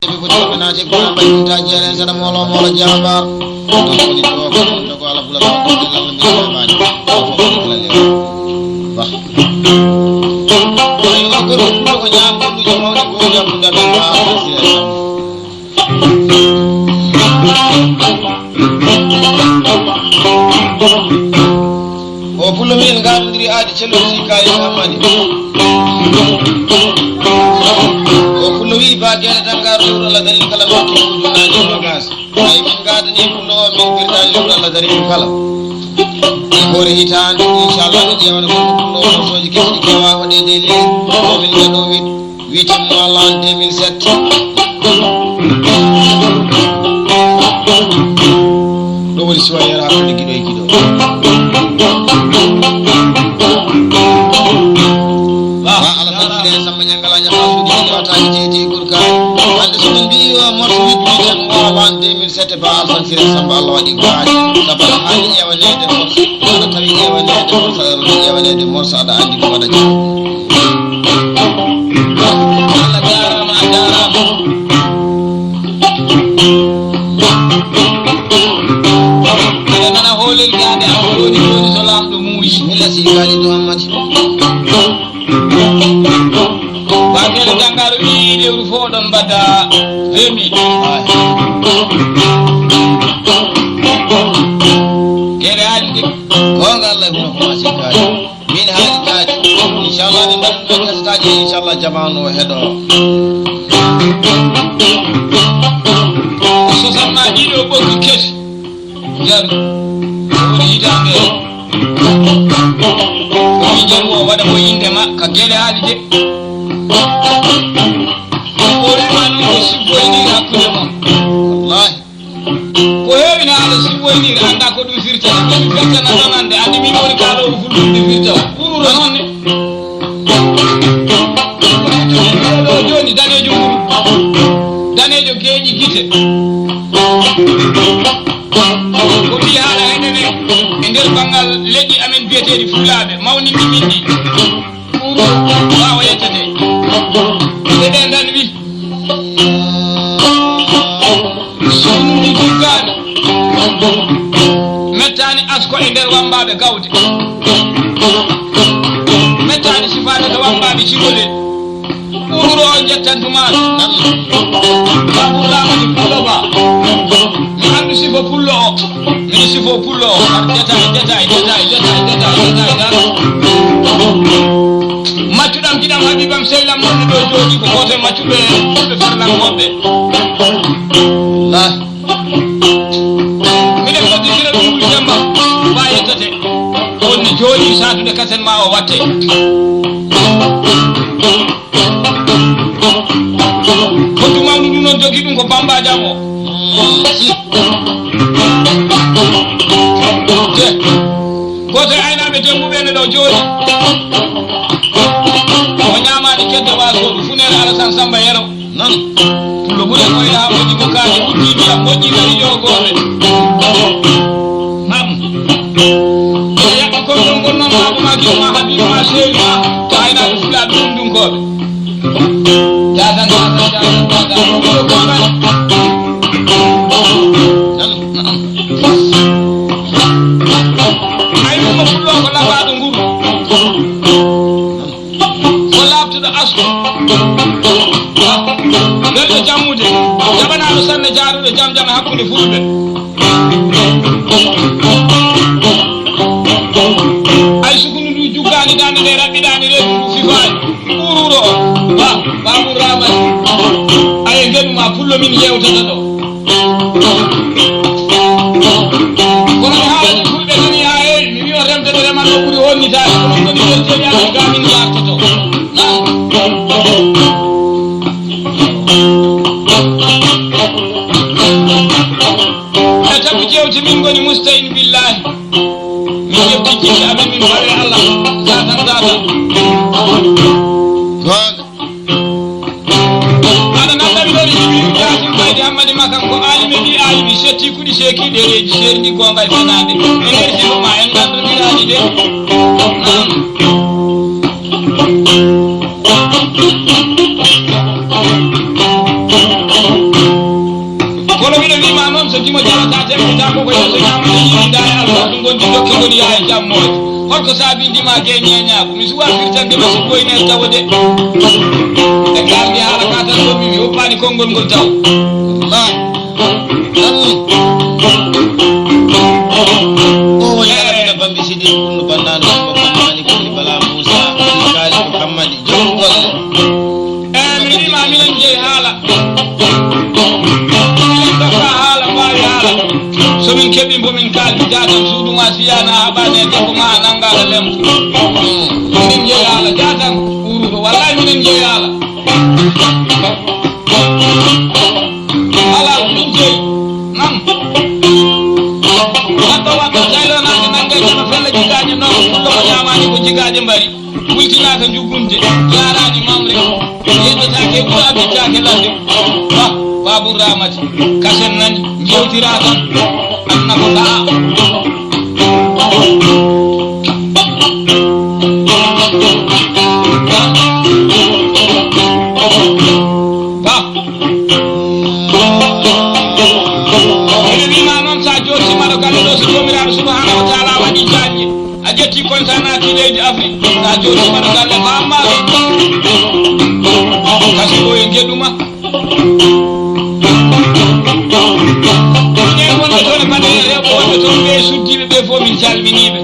Nasi kurang baik tajian sedang molo-molo jambar. Untuk itu aku untuk ala pula aku dalam lebih banyak. Aku kelele. Bah. Ayo aku untuk nyambung di mau di gua pun dan oh puluh min kan diri adi celur si kali amani. Wi bagian tanggar lur Allah dari kala waktu kujuna di bagas. Ai minggat ni pulo min firda lur Allah dari kala. Bori hitan insyaallah ni jaman pulo so jike ni kewa wade dele min gado witam Allah 2007. Do wori suwaya ha ko kido. Sama nyanggalanya masuk di watani jeti kurkan ande sumin biwa mot wit tan wawan 2007 ba alfan sire samba Allah wadi baadi sabal hali yawanede mot wala tawi yawanede mot yawanede mot ada andi ko wada ji Allah jarama ada nana holel gade awroni so lamdo muuyi mila sigani do amati bagel jangar wi lewru fo don bada remi kere haalde gonga Allah ko masikaji min haalitaji inshallah min baddo kastaji inshallah jamanu hedo so samma dido bokki kes jaru woni dambe mi jango wada mo inde ma ka gele haalde ori manu siboyni hakkude mon wallahi ko hewina ala siboyni anda ko dum firta dum firta na donande andi mi woni kala o fullu dum firta kururo non ne joni danejo geeji gite ko fi hala henene e nder bangal leƴƴi amen biyeteɗi fulaaɓe mawni mimindi ɓuuro wawa yettete ɗeɗe ndan wi sunni duggani mettani asko e nder wambaɓe gawde mettani sifade to wambaɓe cigole ɓuuro o jettantumaɗo baɓurlamani pullo ba mi andu sifo pullo o mini sifo pullo o detay maccuɗam jiɗam habibam sehlam wonde ɗo jooɗi ko goto e maccuɓe ɓe farlan woɓɓe miɗen godditira ɗum wuli demba ba yettate wonni jooɗi satude kasen ma o watte koddumandu ɗum noon jogi ɗum ko bamba jam o goto e aynaɓe dembuɓene ɗo jooɗi o ñamani kedde wasoɓe funere alasan samba yero non pullo ɓuure koye ha moƴƴi ko kaake ɓuɗɗi ndiyam moƴƴi nani jogoɓe nam o yaɓɓi konɗon gonnon maɓuma gilma habibma sewi ma to aynaɓe fulaɓe ɗumɗunkoɓe jadan ɓuuro gonani aynumo pullo ko labaɗo nguru ko labtuɗo asko belɗo jammude jaɓanaɗo sanne jaaruɗo jam jam hakkude fulɓe ay sukunu ndu juggani dande nde raɓɓiɗani reedu ndu fifani ɓururo o babou ramani aye geɗuma pullo min yewtata ɗo kono mi haalani fulɓe nani ha heewi mi wiwa remtede reman ɗo ɓuuri wonnitade kono koni welteni ade gamin yartoto e tabu jewti min goni mustahin billahi min jewti jimɓe amen min fawe Allah zatan aɗa nanɗawiɗori jibiru jasim baydi hammadi makan ko alimi mbi alimi setti kuɗi seki ɗereji serdi gonga e fenade e nder sifoma en gandodiraɗi de nam kono miɗo wima noon so timo jalata temmita koko yeso ñamata yiɗidani alfa ɗum gonti dokke goni yaa e jammoje holko saabi ndima ke ñeñako mi suwa firtandema so boyne tawo de e gardi haala ka tan ɗo mi hoppani konngol ngol taw o yalamina bambi sidi kullu bannano ko kamani ko bala musa kali ko kamani jongol mi wima minen jeeyi haala minen dokka haala mbawi haala somin keeɓi bomin kaldi jatam suudu ma siyana haɓade debbo ma nangala lemtu minen jeeyi haala jatam uruto wallahi minen jeeyi haala ala ɗum jeeyi nan wadɗo waɗɗo taylonade nagge jama fella jigaje noon fullo ko ñamani ko jigaje mbari wultinaka juggunde yarani mamre yeddetake ɓuura abittake ladde babou ramati kasen nani jewtira tan aduna ko gaa subhanahu wa ta'ala waɗi jañƴe a ƴetti kontanati leydi afrique sa joni waɗa galle fammaɓe kasi o e gueɗuma ɗen wonɓe toon e baɗene rewɓe wonɓe toon ɓe suddiɓe ɓe fof min calminiɓe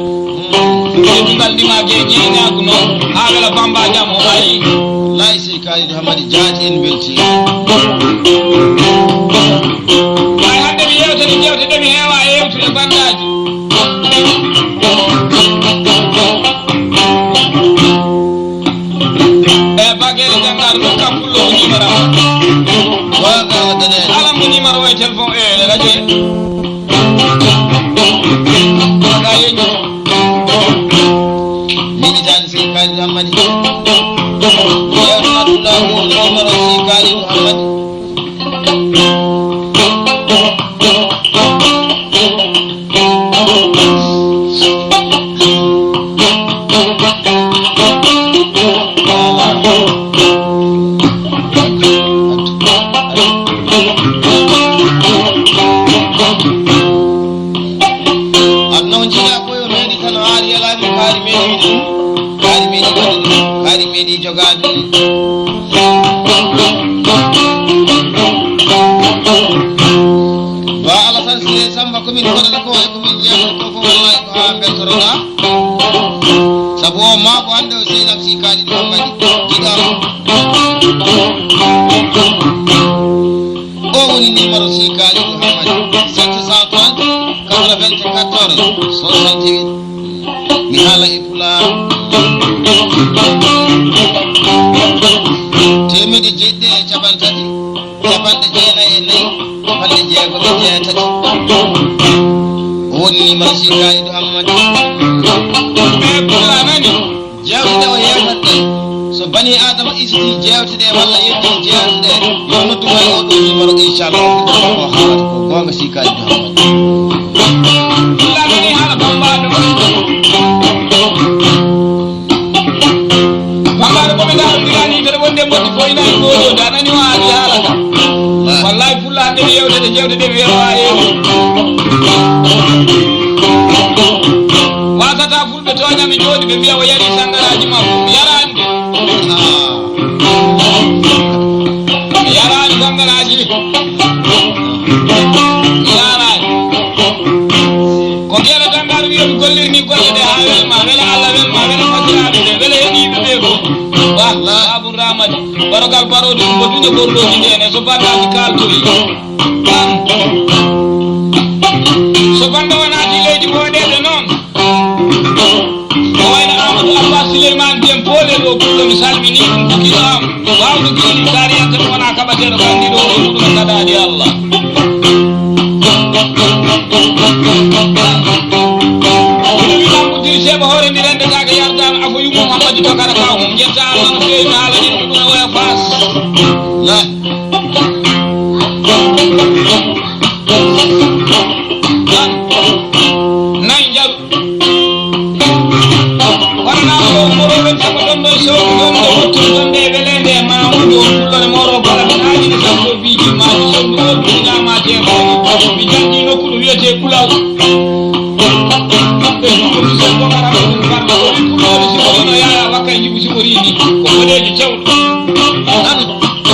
ƴeɗugal ndimage ñeñagu noon ha wela bamba jam o ayi wallahi sey kalidi hamadi jaati en belti ay hande mi yewtani jewteɗe mi heewa yewtude bandaji bagere jangar do kapullo numéro waga dane alam ko numéro way téléphone e radio waga yeñu ni tani sey kalidi hamadi ya Abdullah ko numéro sey kalidi hamadi meɗi jogade wa alasan sire samba komin koɗata ko e komin jeeɗo ko fof wallahi ko ha beltoroɗa saabu o ma ko hande o seynam si kaali ɗo mbaɗi jiɗama o woni numéro si kaali ɗo hammadi 730 94 68 mi haala e pulaar temedde jeɗɗe e capantati capanɗe jeenayi e nayyi balɗe jeegoɓe jeetati o woni numéro si kaali ɗo hammadi ɓe pula nani jewteɗe o yewtatɗe so bani adama isiti jewteɗe walla yetti jewteɗe yo nodduma e oɗo numéro inchallah o haalata ko gonga si kaali ɗo hammadi pula nani haala bambaɗo bambaɗo komi darodirani tere wonde mbotti foyinani goƴode anani o haali haala kam wallahi pula hande mi yewtede jewteɗe mi weewa yewu wasata fulɓe toñami joni ɓe mbiya o yari sangaraji makko mi yarani de mi yarani sangaraji mi yarani ko gueɗe tangaɗo wiyomi gollirni golle ɗe ha welma wela allah welma wela fasiraɓe ɗe wela heeɗiɓe ɓe ko walla abou ramadi barogal baroɗi ɗum bo duñe gorloji ndene so bandaji kaltoyi so banda wonati leydi moɗeɓe noon o wayno amadou abbas souleymane bien poole ɗo ɓurɗo mi salmini ɗum bukkiɗo am wawde gilli sariyanta ɗum wona kaɓateɗo kandiɗo o ɗuɗum saɗaɗi allah ino wiɗam ɓuddiri seeɓa hoore ndi rendetake yardama afo yummum hammadi tokara kaw mum jetta allah no fewi mi haala ɗin ɗum no waya fas nayi jaru waɗanama ɗo moroɓen saba ɗon ɗo sowdi ɗon ɗo wottude ɗon nde welede mamuɗo fullode moro bala min haajide tan wiyete ɓulal ɓe ɗumɗum sen gomaraɓeɗum farma oɗin pulloɗe simorino yaya wakka e jibu simorini ko boɗeji cewɗo nan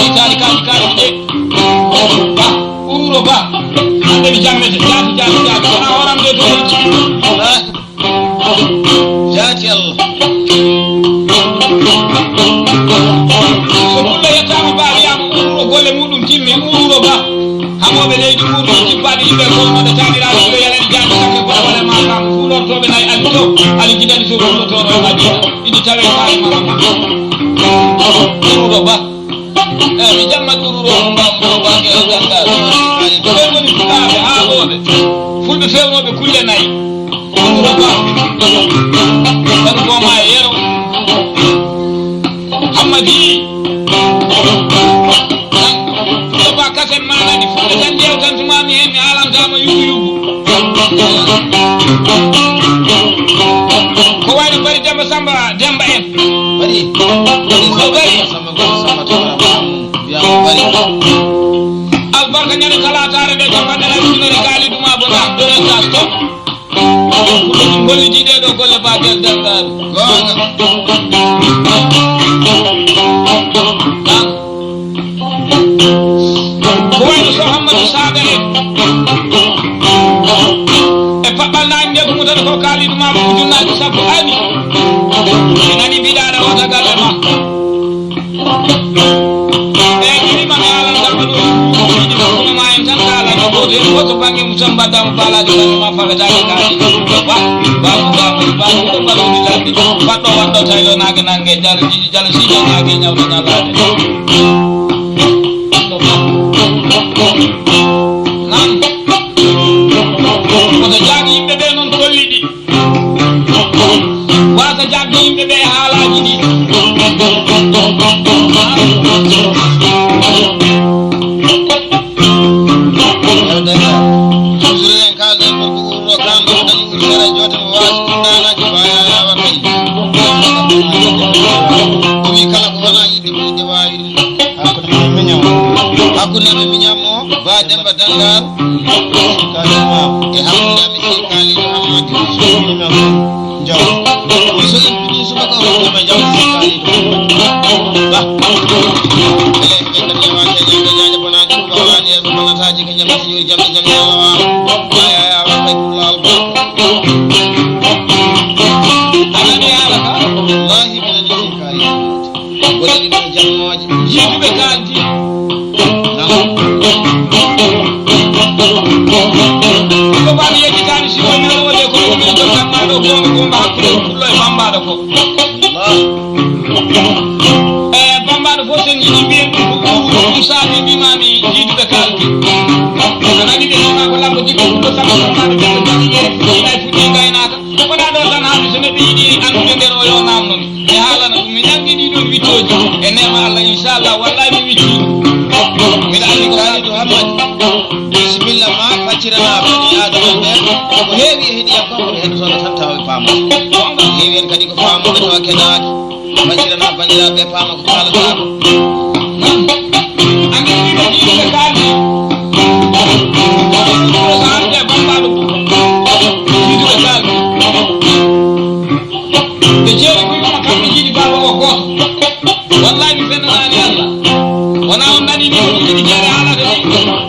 itali kaji ɗe ba ururo ba andeɓe jammete jaati wona horamde to hecci jaati Allah so pulla yettama ba wiyama ururo golle muɗum timmi ururo ba hamoɓe leydi ɓurɗo jippaɗe yimɓe gonnoɗe taniraɓe ɗo yalani jande sakke bawale ma kam fuɗortoɓe nayi ali to ali jiɗani so fullotono e madina iɗi tawe kaye mama ururo ba eyi mi jammat ururo mbamɗo bagel gangal ɓen woni fuɗaɓe haaɓoɓe fulɓe fewnoɓe kulle nayyi ururo ba tan boma e yero hammadi ba kasen ma nani fuɗe tan ƴewtantumami hen mi halantama yugu ko wayno bari demba samba demba en bari samba biyamo bari albarka ñande talatare ɗe jambaɗɗala ujunere gaali ɗuma bona ɗorentas to fuɗo ɗum gollidi ɗeɗo golle bagel dendaɓe gonga ko wayno so hammadou sagare e paɓɓal nani nde ko mutata ko kaaliɗo ma ujunnaji sappo ani mi nani mbiɗaɗa wata galle ma e ɗirima mi alantama ɗo ɗiɗi kono ma en tan kalano goto hen fof to banggue mum tan mbaddama baalaji banggue ma fagatake kaali baɗuɗo mbaɗodi ladde baɗɗo waɗɗo taylo nage nangue jalo sijo nage ñawde ñallade nan koto jaag yimɓe ɓe noon tolliɗi wasa jagde yimɓe ɓe haalaji ɗi toujours en kalden ko ururo kamɓe ko dañi urugara jotemo wasi ɗanaji bayaya wakkay o wi kala ko wona yidde ɓuuɗe wawi hakkudeɓe miñamo ba demba dangar e hakkudeɓe kaliɗo hammadi jaw so en puɗi subaka oɗoma jaw kaliɗo ba ele ɓe kadi yawake ñamde ñaƴa bonani ɗum kawlani yeso bonataji ko jamde juri jamde jamde allah wawa yaya wakkay pullal ba anani haala ka wallahi minani fi kaliɗo goɗɗiɗi ɗum jammoje jiiɗuɓe kaldi ko mbaɗo yeggitani siko mino wode ko ɗumɓe jottanma ɗo gonga gomba hakkude pullo e bambaɗo ko e bambaɗo fof sen jiɗi mbiyen ɗum ko ɗum saabi mbimami jiiduɓe kaldi a nani ɓe wima ko lambo jikko pullo samba bambaɗo ɓeɗo jagi e fuɗɗiɗa e fuɗɗi gaynaka wona ɗo tan hande so neɗɗo yiiɗi andude nder o yo namnomi mi haalana ɗum mi ñaggi ɗiɗon wittoji e nema allah inchallah wallahi mi witti mbiɗa andi ko kaliɗo hammadi bisimilla ma faccirana bani adama ɓen ko heewi e heeɗiyam kam koɓe heɗotono tan tawa ɓe paama heewi en kadi ko famuɓe tawa keɗaki faccirana bandiraɓe paama ko kalatako andi ɗiɗo jiiɗuɓe kaldi so hande bambaɗo jiiduɓe kaldi ɓe jeeri ko yima kamɓe jiiɗi baba o goto wallahi mi fennanani allah wona on nani ni ɗum jiɗi jeere haalata ni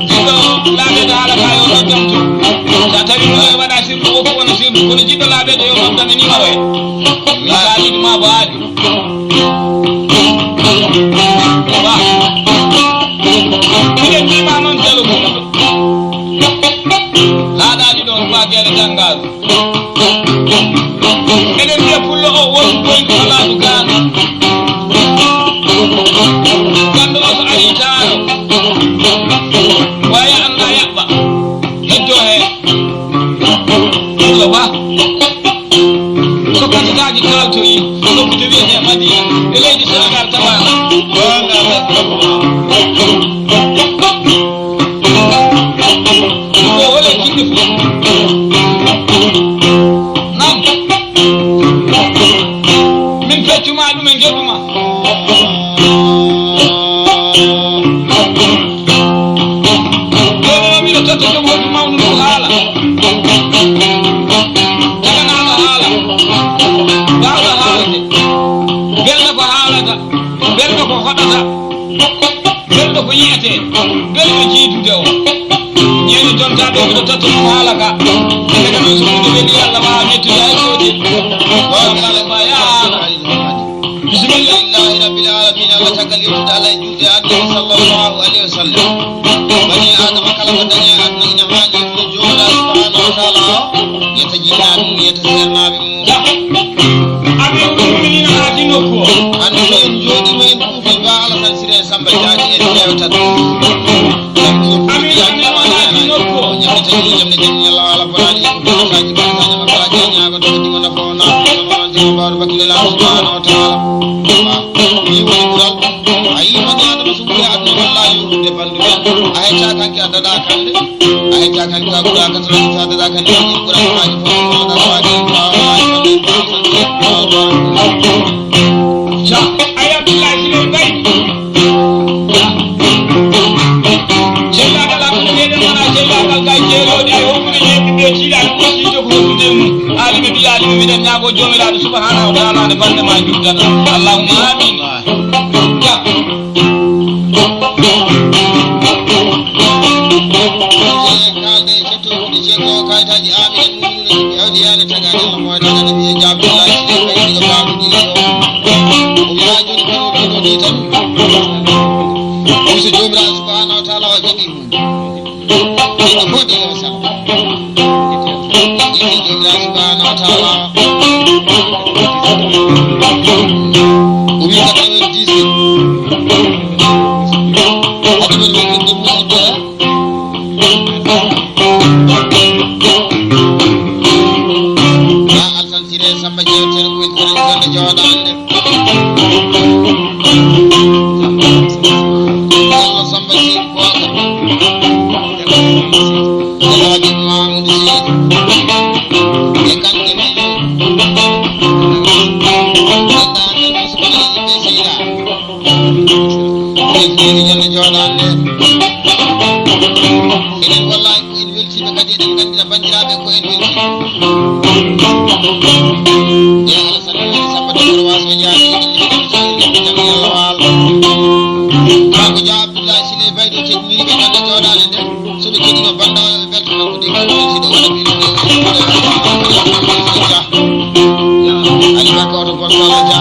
jiɗɗo laaɓeɗo haalata yo ɗon jamtu sa tawi no e waɗa sirdu o fof wona sirdu kono jiɗɗo laaɓeɗo yo ɗon dane numéro en mi kaaliɗi ma bo haali ba miɗen mbima noon jalo gumɗo laaɗaɗi ɗon ba gueɗe janggaɗo eɗen mbiya pullo o won boyɗo alaɗu gaano ganndo o so ari taano waya anda yaɓɓa heddo heen pullo ba so kasitaji kaltoyi nokkude wiyete madina e leydi sénégal tawana o hole kinɗe fof nam min feccuma ɗum e geɗuma joni o miɗo totta joom hoɗum mawnu ndu haala belɗo jiitude o ñeeni toon ta ɗo ɗo tattomo haala ka daga noon so hunde weeli allah wawa mettude hay soodi kala ma yaala bisimillah lillahi rabbil alamin Allah tagal yettude Allah e julde annabi sallallahu alaihi wasallam bani adama kala ko dañi aduna ina haaji yettude jomiraɗo subhanahu wa taala yetta jinnaɓe mum yetta sernaɓe mum amin ɗumminina haati nokku o hande so en jooɗima en ɗuufi ba Alassane Siré Samba Diaty en ƴewtat amin haati nokku o ñamde tagi jamde jamni Allah ala bonani ko bataji bataji makala jañago to ɗigo nafo nafononontimo mbawde bakkile laamu subhanahu wa taala ni woni ɓural a yi bani adama so ɓuuri aduna walla yurdude bandumen a hecca kanke a daɗa kande a hecca kanke a ɓuura katorani so a daɗa kande ɗin ɓuura maaji fof wonnoɗa waɗi bawaaji ja ayatullahi sile bay cellagal hakkude meɗen wona cellagal ga jeeroɗe ay hokkude ñeɓɓeɓe ciilaɗe ɓosiide ko hokkude mum alimi mbi alimi miɗen ñaago jomiraɗo subhanahu wa taala nde bande ma juddata allahumma amin ja kalde cettoɗe ceego kayitaji amin en muminuna yawde yaade tagade Allah mo waɗi nana mbiye jabdullahi sile bay ɗigo baaɗo ɗiɗo o wila joni kono ɗiɗo ɗi tan so jomiraɗo subhanahu wa taala o jaɓi mum ɗiɗo fof ɗiɗo sala ɗiɗi jomiraɗo subhanahu wa taala o wi 90 aɗumen wekkinde musidɓe Alassane Siré Samba Diaty ko wettirani golle jooɗande Allah Samba Sy Boka Alhaji Mamoudou Sy e kanɗe men neɗɗaɓe musibana yimɓe seyra wettirani golle jooɗande enen wallahi ko en weltiɓe kadi eɗen gandina bandiraɓe ko en welti e Alassane Samba Diaty wasɓe jaati jam yallah waalo kanko Dia Abdoulaye Sile Baydo teddiniri ɓe golle jooɗade nde soɓe keɗima bandaɓe ɓe belto kanko de kadi weltiɗo waɗa mbino Ali Bakka oto gonɗala Dia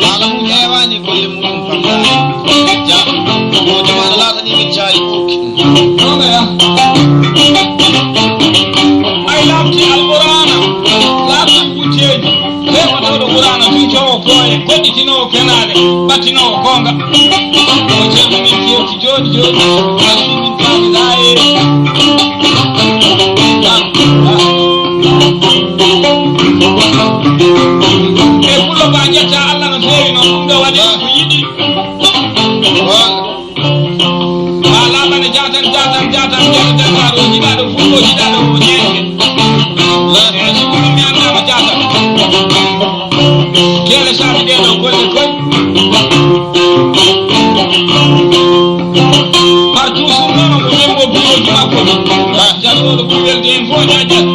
haala mum hewani golle muɗum famdani Dia o jamano laatani min caali ɓokki ɗoɓeya ay laabti alqur'ana laabti ɓutteji heɓo tawɗo qur'ana tun cowo kooye goɗɗitinowo kenade ɓattinowo gonga o ceerno min kewti joni joni asimin kamidaye e pullo ba jetta Allah no feewi noon ɗum ɗo waɗi ko yiɗi ma laaɓane jatan jeeɗo dagaɗo jiɗaɗo fullo jiɗaɗo ñeeƴe e siguɗum mi annama jatan guele saabi ɗeɗo golle koy par toujours noon ko membo bureauji makko jatoɗo ɓurwelde en fof ñaƴƴat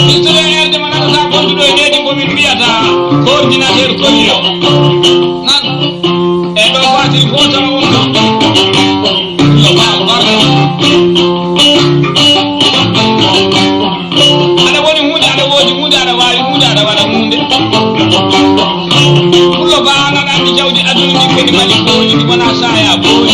ɗittore erde mo nanata gonduɗo e leydi komin mbiyata coordinateur colli o nan e ɗo fatiri fo tan on ɗo yo ɓaw barka aɗa woni hunde aɗa woodi hunde aɗa wawi hunde aɗa waɗa hunde pullo ba an aɗa andi jawdi aduna ndi koni mali booli ndi wona saya booli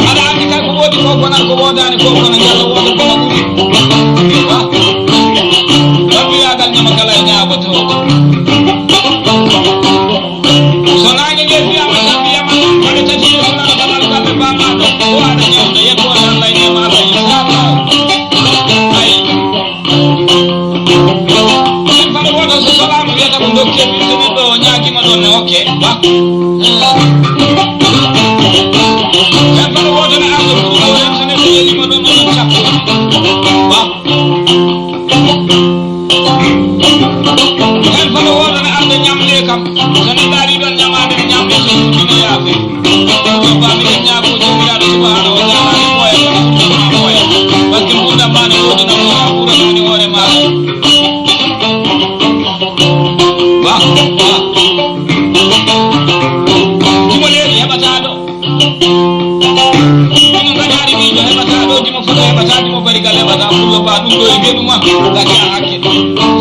aɗa andi kay ko woodi ko gonan ko wodani ko kono jalla wooda kono ɓuuri rabbiyagal ñama kala e ñaagoto so nangue ngue fiyama tan mbiyama koɗe tati yesunano balal galle bamaɗo o aɗa ñewda yettode allah e nema allah inchallah ayi en fano woto so salama wiyata ko dokke min so neɗɗo o ñaguima ɗon ne hokke ba en fano woto ne arde pour o en so neɗɗo yeɗima ɗon oɗon cappo ba en fano woto ne arde ñamde kam so neɗɗo ari ɗon ñamade ne ñamde so ɗumino yaafe ɗum gaɗaari miijo heɓata ɗo dimo foto heɓata dimo barigal heɓata pullo ba ɗum ɗo e geɗu ma gacca hakke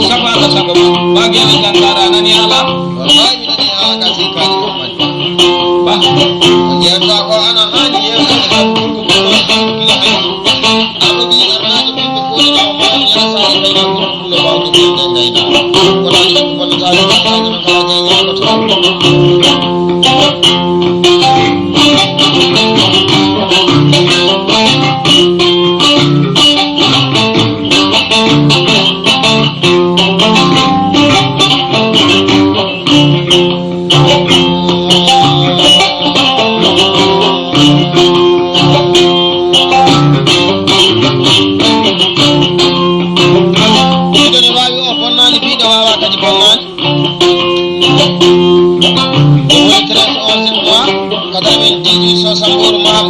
sago Allah sago ma bagele gandaɗa nani ala wallahi mi nani ala ka sikkaji mamadi ba yewta ko ana hani yewtade kam pour que ɓuɗɗo kila hay aɗo ɓi arnaji mum ɓe foɗinawo ma ñana sare kayna pour pullo bawde ɓelde gayna wonani ɗum bonnataɓe kañuma kala jeyñagoto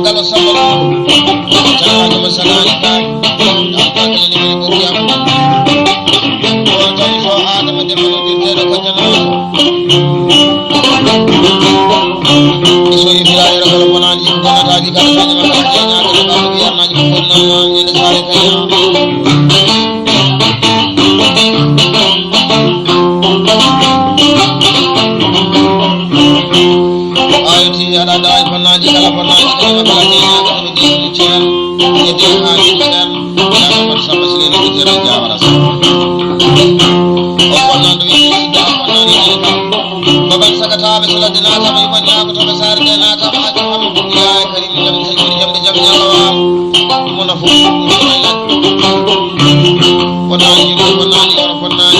Kalau sama jangan masalah kan apa ini bukti apa orang so ada macam itu tidak kenal so ini lah kalau mana ni bukan ada di kalau hanya masalahnya kalau biar nanti bukan ini sare kaya ada pernah di kalau masalahnya kalau di Indonesia jadi hari kan jangan bersama sendiri bicara Jawa rasa pernah di sudah pernah di baban sakata besar dina kami banyak atau besar dina kami akan kami punya karim jam jamnya lawam munafu pernah di orang pernah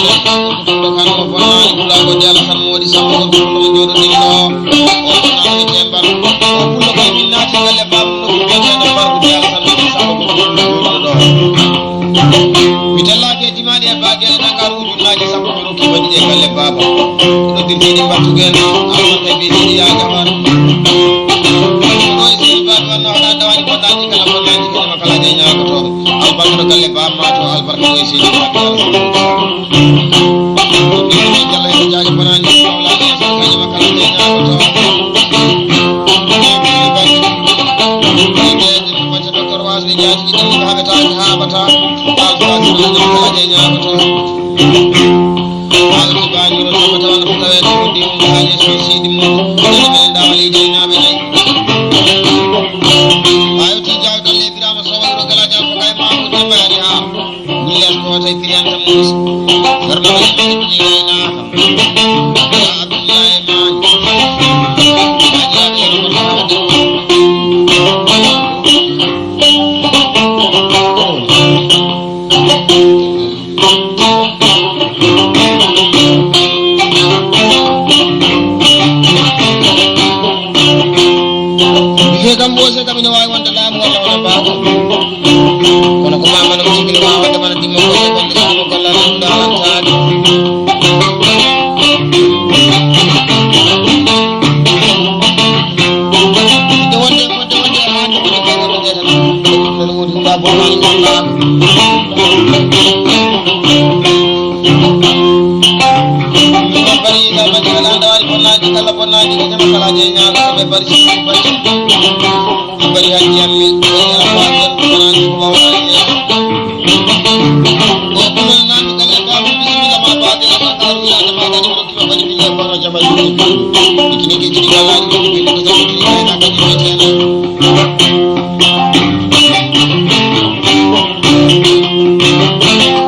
bukan pernah di pulau jalan semua di sambung pulau jodoh di lo tembar pulau kami minat segala babu biasa nomor jalan sampai sambung pulau jodoh mitalla ke jimani bagian nangkaru junnaji sambung pulau kibani segala babu itu diri batu gen amal kabi diri agama noi silban wano ada wani bonani kala bonani kala makala jenya ko albarka galle ba ma to albarka ko sidi bagian ini jalan jaji bonani wala ya sakanya makala jenya ko jaji ini habata habata alfa makala jenya ko alfa banyu ro habata wana futawe di ngani sisi di mo dali men dawali dina be nay ayo ti jaw dalle birama sawaro gala jaw ko kay ma ko de bari ha ni les ko tay kriyan tam mus darma be ni layna ya abdullahi Gambosa kami nawai wanda lamu wala wala bago kono ko mama no sikil ma wanda man dimmo ko wanda sama ko la nda lan taadi de wonde ha to ko wonde de tan no woni ba bo man wala bari da man kala dawai bonnaji kala bonnaji ko jama kala je nyaala be bari bari haji ammi ya fajar banan ko wawani o ko nan ko kala ba bismillah ma ba de la taru ya ma ga ko ko bari bi ko no jabal ni ki jini kala ni ki ko jabal ni na ka ji tena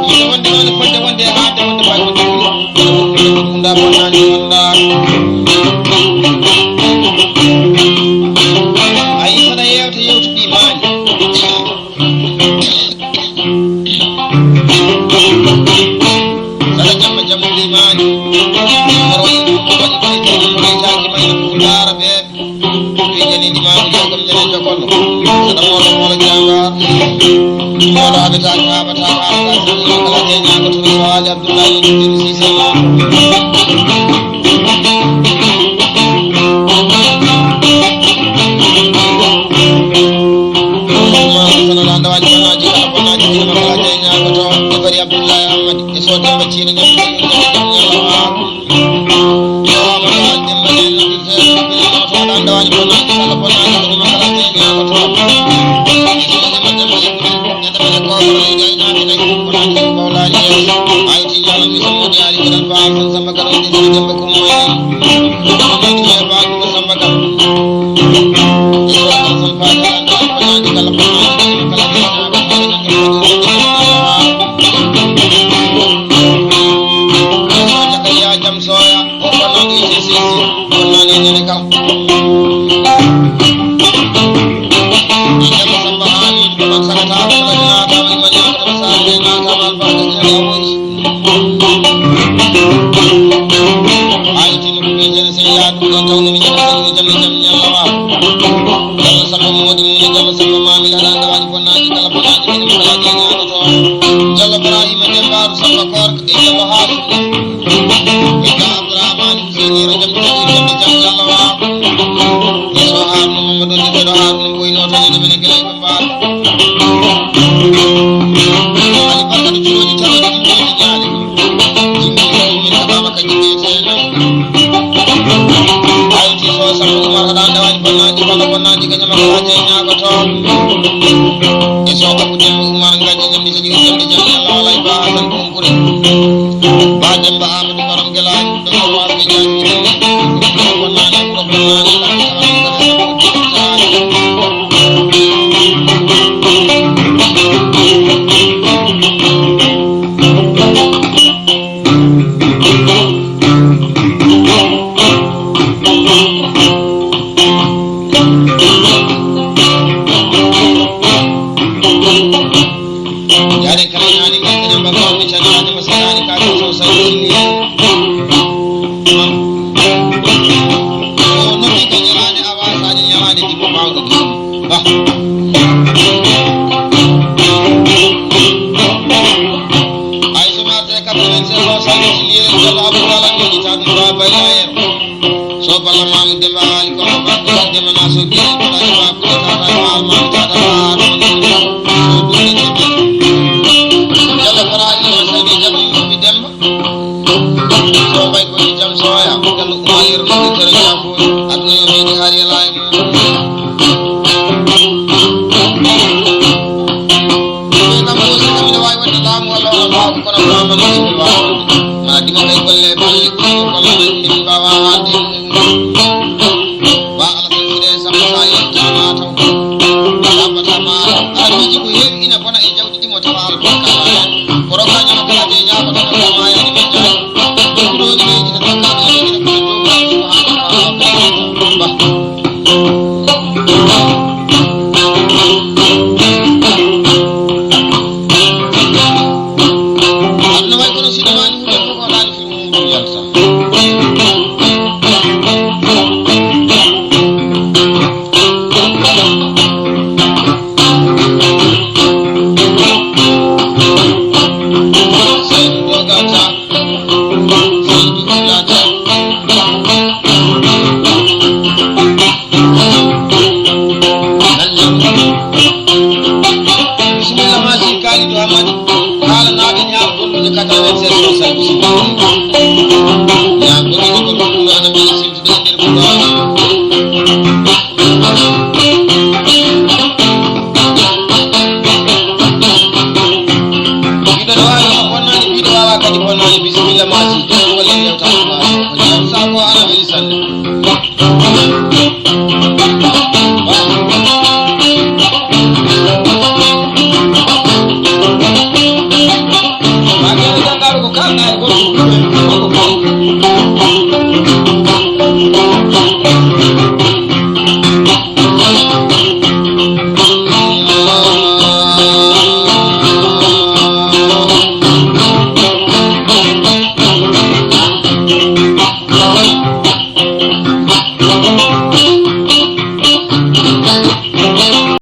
ni wonde man fodde wonde ha de wonde ba wonde nda bonani nda Abdullah samba modi mu jalla samba mami la danda wani bonnaji kala bonnaji min kala jeni ado to jalla ibrahima dembaru samba kork e jalla hasu e ga abdurrahman zeni rajam ko jambe jam jalla wa e so harno mamadou ni do harno boy no to ni men gelay ko baal ali barkatu juroji tawde ni ni jaale jimmi ko min baba ka jimmi tena ayti so samba umar danda wani bonnaji kala bonnaji ka nyama ko jeyna ko to e so ko dem umar ngaji jamdi so jamdi jam yalla walay ba tan ko kure ba dem ba amadou karam gelay do ko war ke jangi ko nane ko nane yare kala yani ngal ko jamba ko mi tan yani masalani ka ko so sai ni no mi ko nyalani awasa ni nyalani di ko bawdo ki ba ay so ma te ka men se so sai ni le jalla abu dala ni tan ba bayaye so bala mam de bal ko ba de mana so ki ko da ba ko ta ta ma ta ta so du ni jalla faraji ma sani jam mi demba so bay ko jam soya gal umayir mo tere jafu adna yo mi hari lay mo na mo se mi way wona lam wala Allah ko na ma ni ci wa ma di ma kay golle balli ko ko la ni ba wa hadi ba ala tan de sa ma ya jama taw ba ta ma ani ji ko yegi ina bona e jawdi di mo tawal ko kala koro ka nyama kala de nyama ko ta ma ya ni be jay do ni ni ta ka ni ni ko do ba subhanallah ba adna way ko no sidamani hu ko ko laani fi mu yalta bismillah ma si kali do amadi kala na be nyaar gollu de kata wen se so